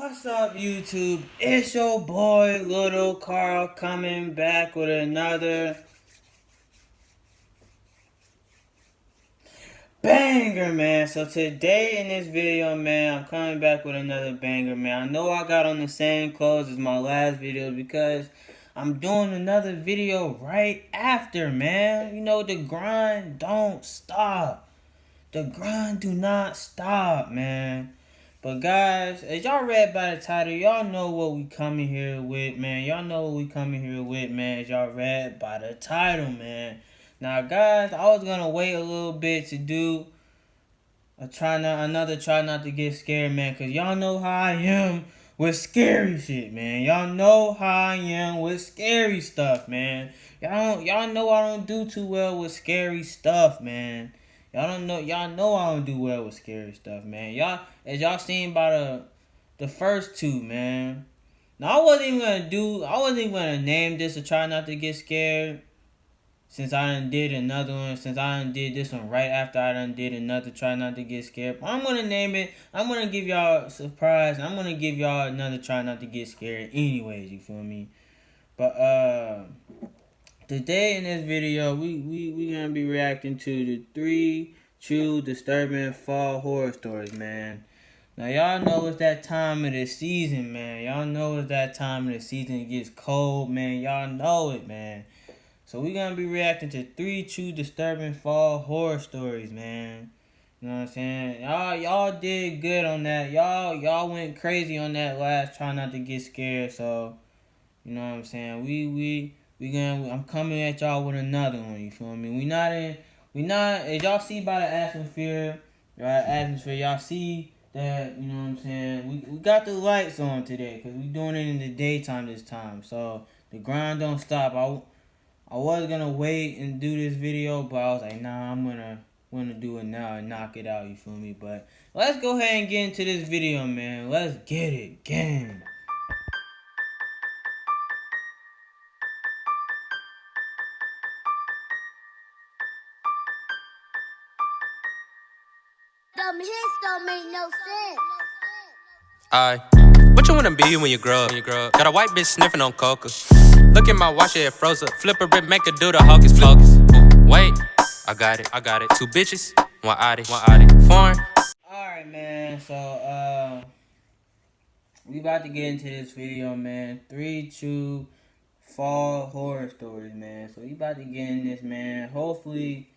What's up, YouTube? It's your boy Little Carl coming back with another banger, man. So today in this video, man, I'm coming back with another banger, man. I know I got on the same clothes as my last video because I'm doing another video right after, man. You know, the grind don't stop. The grind do not stop, man. But guys, as y'all read by the title, y'all know what we coming here with, man. Y'all know what we coming here with, man. As y'all read by the title, man. Now, guys, I was gonna wait a little bit to do another try not to get scared, man. Cause y'all know how I am with scary shit, man. Y'all know how I am with scary stuff, man. Y'all know I don't do too well with scary stuff, man. Y'all know I don't do well with scary stuff, man. As y'all seen by the first two, man. Now I wasn't even gonna name this or try not to get scared. Since I done did another one, since I done did this one right after I done did another try not to get scared. I'm gonna name it. I'm gonna give y'all a surprise. I'm gonna give y'all another try not to get scared anyways, you feel me? But today in this video, we gonna be reacting to the 3 true disturbing fall horror stories, man. Now y'all know it's that time of the season, man. Y'all know it's that time of the season. It gets cold, man. Y'all know it, man. So we gonna be reacting to 3 true disturbing fall horror stories, man. You know what I'm saying? Y'all did good on that. Y'all went crazy on that last try not to get scared. So you know what I'm saying? I'm coming at y'all with another one. You feel me? We not as y'all see by the atmosphere, right? Y'all see that, you know what I'm saying? We got the lights on today because we doing it in the daytime this time. So the grind don't stop. I was gonna wait and do this video, but I was like, nah, I'm gonna do it now and knock it out, you feel me? But let's go ahead and get into this video, man. Let's get it, gang. Them hits don't make no sense. What you wanna be when you grow up? Got a white bitch sniffing on coca. Look at my watch, it froze up. Flip a rip, make her do the hocus pocus. Wait, I got it. 2 bitches, one Audi. Foreign. Alright, man, so we about to get into this video, man. 3 true fall horror stories, man. So we about to get in this, man. Hopefully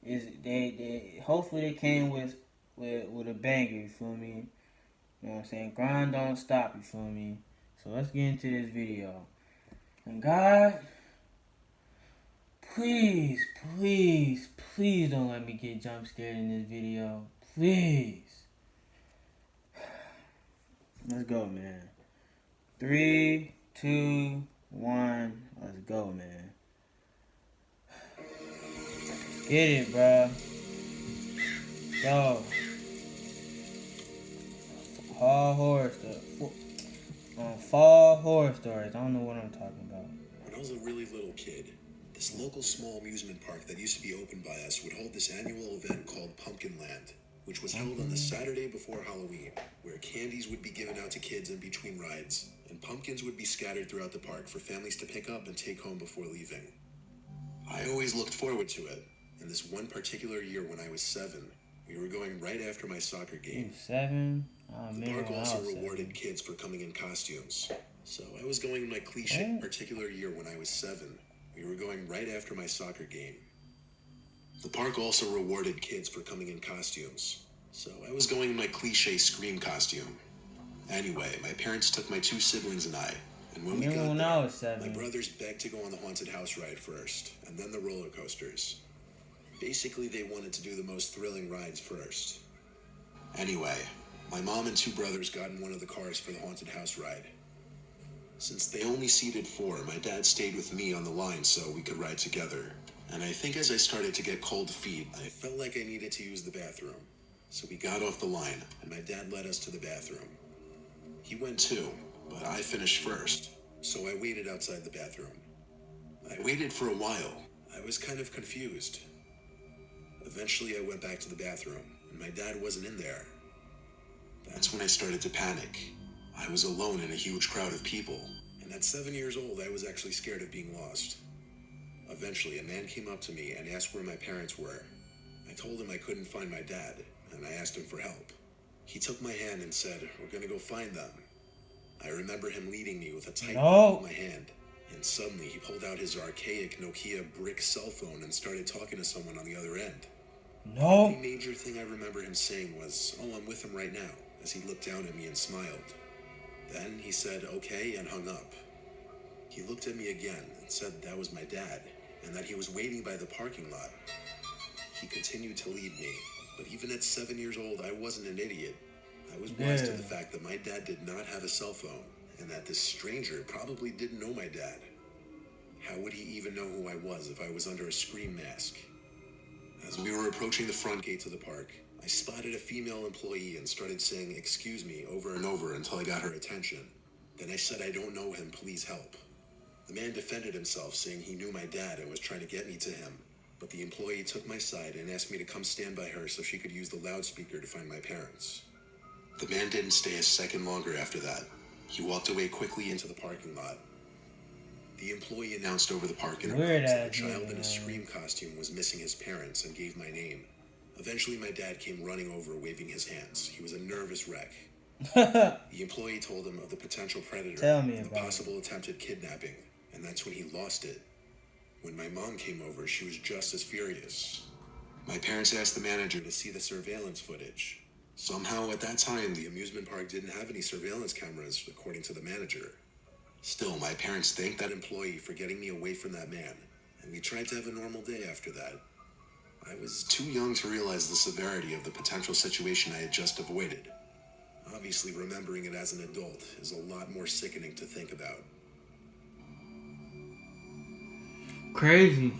they came with a banger, you feel me? You know what I'm saying? Grind don't stop, you feel me? So let's get into this video. And God, please don't let me get jump scared in this video. Please. Let's go, man. 3, 2, 1. Let's go, man. Get it, bro. Go. Fall horror stuff. Fall horror stories. I don't know what I'm talking about. When I was a really little kid, this local small amusement park that used to be opened by us would hold this annual event called Pumpkin Land, which was held on the Saturday before Halloween, where candies would be given out to kids in between rides, and pumpkins would be scattered throughout the park for families to pick up and take home before leaving. I always looked forward to it, and this one particular year when I was 7, we were going right after my soccer game. 7? Oh, the park also rewarded kids for coming in costumes. So I was going in my cliche particular year when I was 7. We were going right after my soccer game. The park also rewarded kids for coming in costumes. So I was going in my cliche Scream costume. Anyway, my parents took my 2 siblings and I. And when we got there, my brothers begged to go on the haunted house ride first, and then the roller coasters. Basically, they wanted to do the most thrilling rides first. Anyway, my mom and 2 brothers got in one of the cars for the haunted house ride. Since they only seated 4, my dad stayed with me on the line so we could ride together. And I think as I started to get cold feet, I felt like I needed to use the bathroom. So we got off the line, and my dad led us to the bathroom. He went too, but I finished first, so I waited outside the bathroom. I waited for a while. I was kind of confused. Eventually, I went back to the bathroom, and my dad wasn't in there. That's when I started to panic. I was alone in a huge crowd of people, and at 7 years old, I was actually scared of being lost. Eventually, a man came up to me and asked where my parents were. I told him I couldn't find my dad, and I asked him for help. He took my hand and said, "We're gonna go find them." I remember him leading me with a tight grip of my hand, and suddenly he pulled out his archaic Nokia brick cell phone and started talking to someone on the other end. The only major thing I remember him saying was, "Oh, I'm with him right now," as he looked down at me and smiled. Then he said, "Okay," and hung up. He looked at me again and said that was my dad, and that he was waiting by the parking lot. He continued to lead me, but even at 7 years old, I wasn't an idiot. I was wise to the fact that my dad did not have a cell phone, and that this stranger probably didn't know my dad. How would he even know who I was if I was under a scream mask? As we were approaching the front gates of the park, I spotted a female employee and started saying "excuse me" over and over until I got her attention. Then I said, "I don't know him, please help." The man defended himself, saying he knew my dad and was trying to get me to him. But the employee took my side and asked me to come stand by her so she could use the loudspeaker to find my parents. The man didn't stay a second longer after that. He walked away quickly into the parking lot. The employee announced over the park intercoms that a child in a Scream costume was missing his parents and gave my name. Eventually, my dad came running over, waving his hands. He was a nervous wreck. The employee told him of the potential predator and the possible attempted kidnapping, and that's when he lost it. When my mom came over, she was just as furious. My parents asked the manager to see the surveillance footage. Somehow, at that time, the amusement park didn't have any surveillance cameras, according to the manager. Still, my parents thanked that employee for getting me away from that man, and we tried to have a normal day after that. I was too young to realize the severity of the potential situation I had just avoided. Obviously, remembering it as an adult is a lot more sickening to think about. Crazy.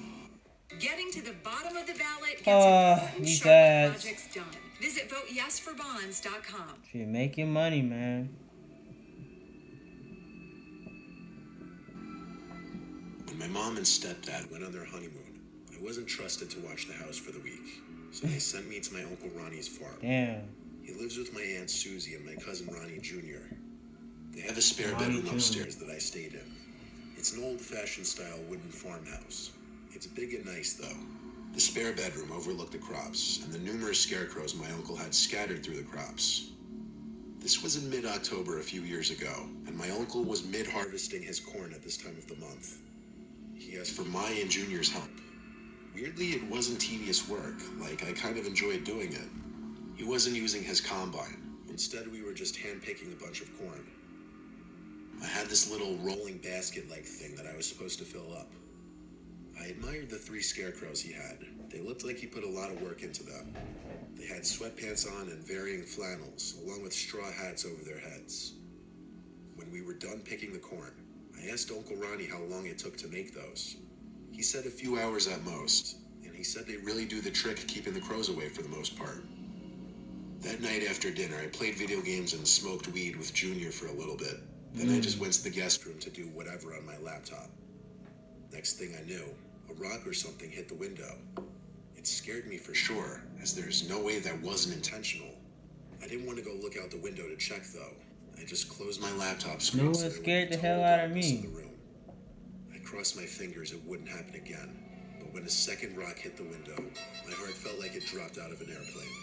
Getting to the bottom of the ballot gets important Charlotte projects done. Visit voteyesforbonds.com. You're making money, man. When my mom and stepdad went on their honeymoon, I wasn't trusted to watch the house for the week, so they sent me to my Uncle Ronnie's farm. Damn. He lives with my Aunt Susie and my cousin Ronnie Jr. They have a spare bedroom upstairs that I stayed in. It's an old-fashioned style wooden farmhouse. It's big and nice, though. The spare bedroom overlooked the crops and the numerous scarecrows my uncle had scattered through the crops. This was in mid-October a few years ago, and my uncle was mid-harvesting his corn at this time of the month. He asked for my and Junior's help. Weirdly, it wasn't tedious work, like I kind of enjoyed doing it. He wasn't using his combine. Instead, we were just hand-picking a bunch of corn. I had this little rolling basket-like thing that I was supposed to fill up. I admired the 3 scarecrows he had. They looked like he put a lot of work into them. They had sweatpants on and varying flannels, along with straw hats over their heads. When we were done picking the corn, I asked Uncle Ronnie how long it took to make those. He said a few hours at most, and he said they really do the trick keeping the crows away for the most part. That night after dinner, I played video games and smoked weed with Junior for a little bit. Then I just went to the guest room to do whatever on my laptop. Next thing I knew, a rock or something hit the window. It scared me for sure, as there's no way that wasn't intentional. I didn't want to go look out the window to check, though. I just closed my laptop screen. No one scared the hell out of me. I crossed my fingers it wouldn't happen again. But when a second rock hit the window, my heart felt like it dropped out of an airplane.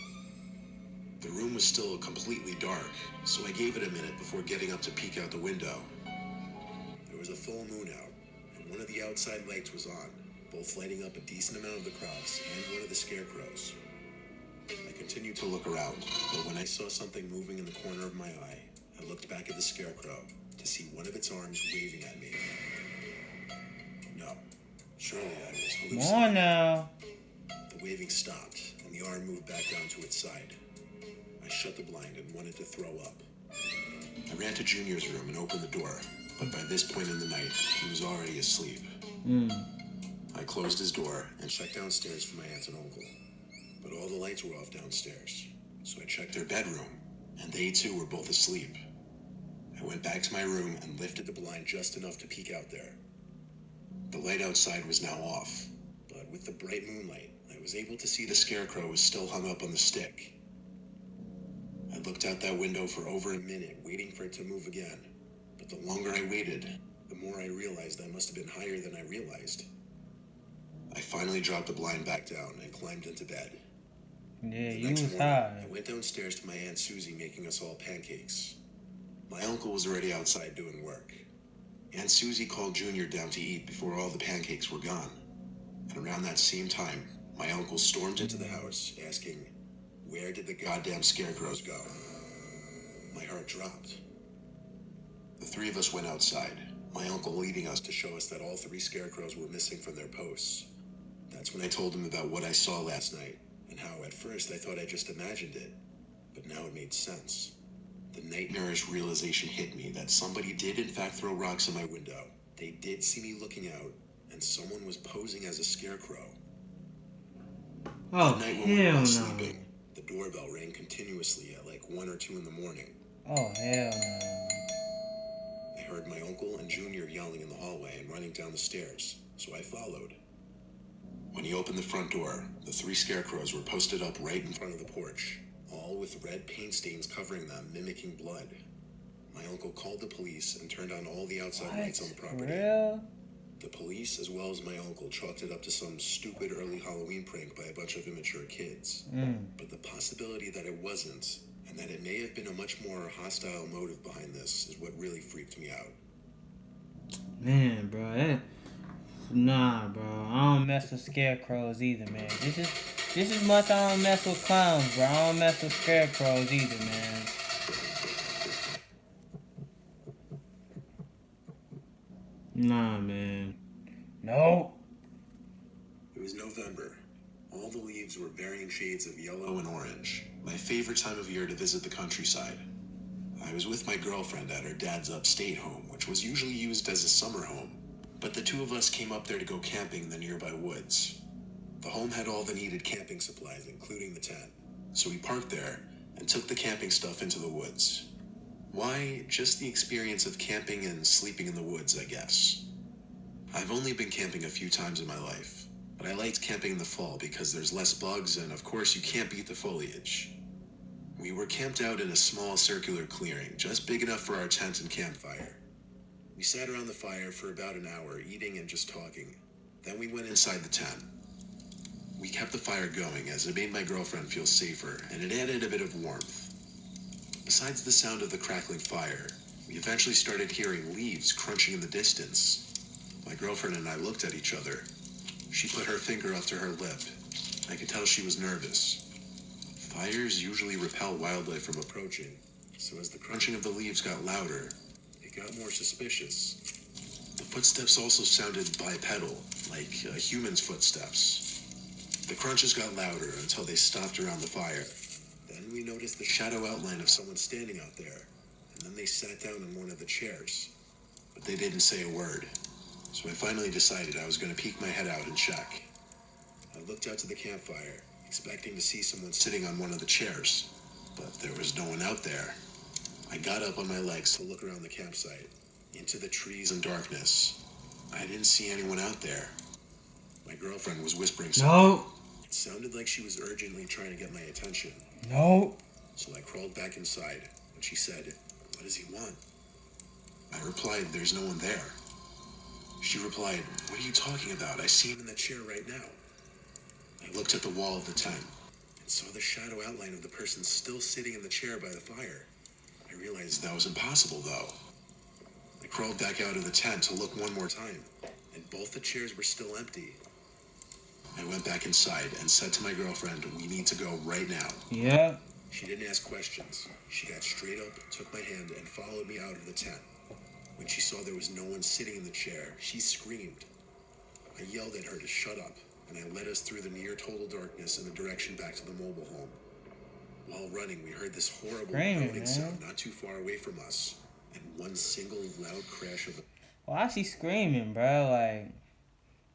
The room was still completely dark, so I gave it a minute before getting up to peek out the window. There was a full moon out, and one of the outside lights was on, both lighting up a decent amount of the crops and one of the scarecrows. I continued to look around, but when I saw something moving in the corner of my eye, I looked back at the scarecrow to see one of its arms waving at me. No, surely I was hallucinating. Come on now. The waving stopped, and the arm moved back down to its side. I shut the blind and wanted to throw up. I ran to Junior's room and opened the door, but by this point in the night, he was already asleep. I closed his door and checked downstairs for my aunt and uncle, but all the lights were off downstairs, so I checked their bedroom, and they too were both asleep. I went back to my room and lifted the blind just enough to peek out there. The light outside was now off, but with the bright moonlight, I was able to see the scarecrow was still hung up on the stick. I looked out that window for over a minute, waiting for it to move again. But the longer I waited, the more I realized I must have been higher than I realized. I finally dropped the blind back down and climbed into bed. Yeah, The you next was morning, high. I went downstairs to my Aunt Susie making us all pancakes. My uncle was already outside doing work. Aunt Susie called Junior down to eat before all the pancakes were gone. And around that same time, my uncle stormed into the house, asking, "Where did the goddamn scarecrows go?" My heart dropped. The three of us went outside, my uncle leading us to show us that all 3 scarecrows were missing from their posts. That's when I told him about what I saw last night, and how at first I thought I just imagined it, but now it made sense. The nightmarish realization hit me that somebody did in fact throw rocks in my window. They did see me looking out, and someone was posing as a scarecrow. Oh, That night when we were hell all no. sleeping, the doorbell rang continuously at like 1 or 2 in the morning. Oh, hell no. I heard my uncle and Junior yelling in the hallway and running down the stairs, so I followed. When he opened the front door, the 3 scarecrows were posted up right in front of the porch, all with red paint stains covering them, mimicking blood. My uncle called the police and turned on all the outside lights on the For property. real? The police, as well as my uncle, chalked it up to some stupid early Halloween prank by a bunch of immature kids. But the possibility that it wasn't, and that it may have been a much more hostile motive behind this, is what really freaked me out. Man, bro, nah, bro. I don't mess with scarecrows either, man. Just as much I don't mess with clowns, bro. I don't mess with scarecrows either, man. Nah, man. Nope. It was November. All the leaves were varying shades of yellow and orange, my favorite time of year to visit the countryside. I was with my girlfriend at her dad's upstate home, which was usually used as a summer home, but the 2 of us came up there to go camping in the nearby woods. The home had all the needed camping supplies, including the tent, so we parked there and took the camping stuff into the woods. Why, just the experience of camping and sleeping in the woods, I guess. I've only been camping a few times in my life, but I liked camping in the fall because there's less bugs and of course you can't beat the foliage. We were camped out in a small circular clearing, just big enough for our tent and campfire. We sat around the fire for about an hour, eating and just talking. Then we went inside the tent. We kept the fire going as it made my girlfriend feel safer, and it added a bit of warmth. Besides the sound of the crackling fire, we eventually started hearing leaves crunching in the distance. My girlfriend and I looked at each other. She put her finger up to her lip. I could tell she was nervous. Fires usually repel wildlife from approaching, so as the crunching of the leaves got louder, it got more suspicious. The footsteps also sounded bipedal, like a human's footsteps. The crunches got louder until they stopped around the fire. Then we noticed the shadow outline of someone standing out there, and then they sat down in one of the chairs. But they didn't say a word, so I finally decided I was going to peek my head out and check. I looked out to the campfire, expecting to see someone sitting on one of the chairs, but there was no one out there. I got up on my legs to look around the campsite, into the trees and darkness. I didn't see anyone out there. My girlfriend was whispering something. Nope. It sounded like she was urgently trying to get my attention. Nope. So I crawled back inside, and she said, "What does he want?" I replied, "There's no one there." She replied, "What are you talking about? I see him in the chair right now." I looked at the wall of the tent and saw the shadow outline of the person still sitting in the chair by the fire. I realized that was impossible, though. I crawled back out of the tent to look one more time, and both the chairs were still empty. I went back inside and said to my girlfriend, "We need to go right now." Yeah. She didn't ask questions. She got straight up, took my hand, and followed me out of the tent. When she saw there was no one sitting in the chair, she screamed. I yelled at her to shut up, and I led us through the near total darkness in the direction back to the mobile home. While running, we heard this horrible pounding sound not too far away from us, and one single loud crash of a Why is she screaming, bro? Like,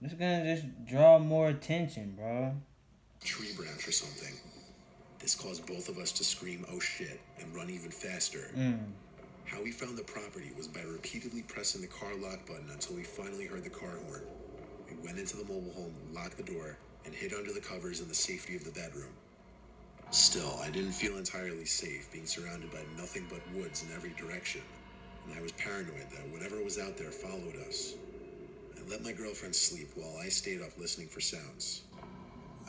it's gonna just draw more attention, bro. tree branch or something. This caused both of us to scream, "Oh shit," and run even faster. How we found the property was by repeatedly pressing the car lock button until we finally heard the car horn. We went into the mobile home, locked the door, and hid under the covers in the safety of the bedroom. Still, I didn't feel entirely safe being surrounded by nothing but woods in every direction, and I was paranoid that whatever was out there followed us. I let my girlfriend sleep while I stayed up listening for sounds.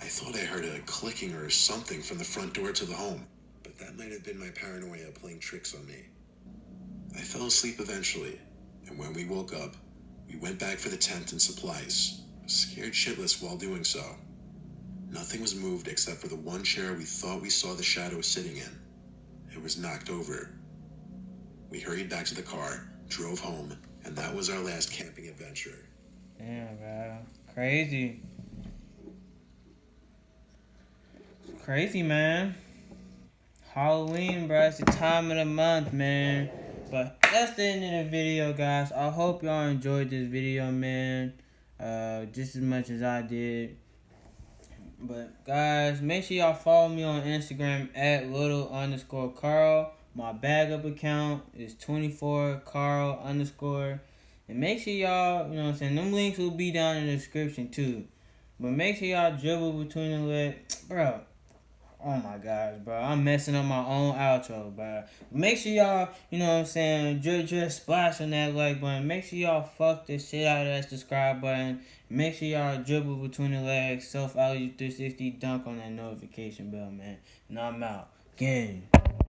I thought I heard a clicking or something from the front door to the home, but that might have been my paranoia playing tricks on me. I fell asleep eventually, and when we woke up, we went back for the tent and supplies, scared shitless while doing so. Nothing was moved except for the one chair we thought we saw the shadow sitting in. It was knocked over. We hurried back to the car, drove home, and that was our last camping adventure. Damn, bro. Crazy. Crazy, man. Halloween, bro. It's the time of the month, man. But that's the end of the video, guys. I hope y'all enjoyed this video, man. Just as much as I did. But, guys, make sure y'all follow me on Instagram at little_Carl. My backup account is 24Carl_. And make sure y'all, you know what I'm saying, them links will be down in the description, too. But make sure y'all dribble between the legs. Bro. Oh my gosh, bro. I'm messing up my own outro, bro. Make sure y'all, you know what I'm saying, just splash on that like button. Make sure y'all fuck the shit out of that subscribe button. Make sure y'all dribble between the legs. Self-Allergy 360 dunk on that notification bell, man. And I'm out. Gang.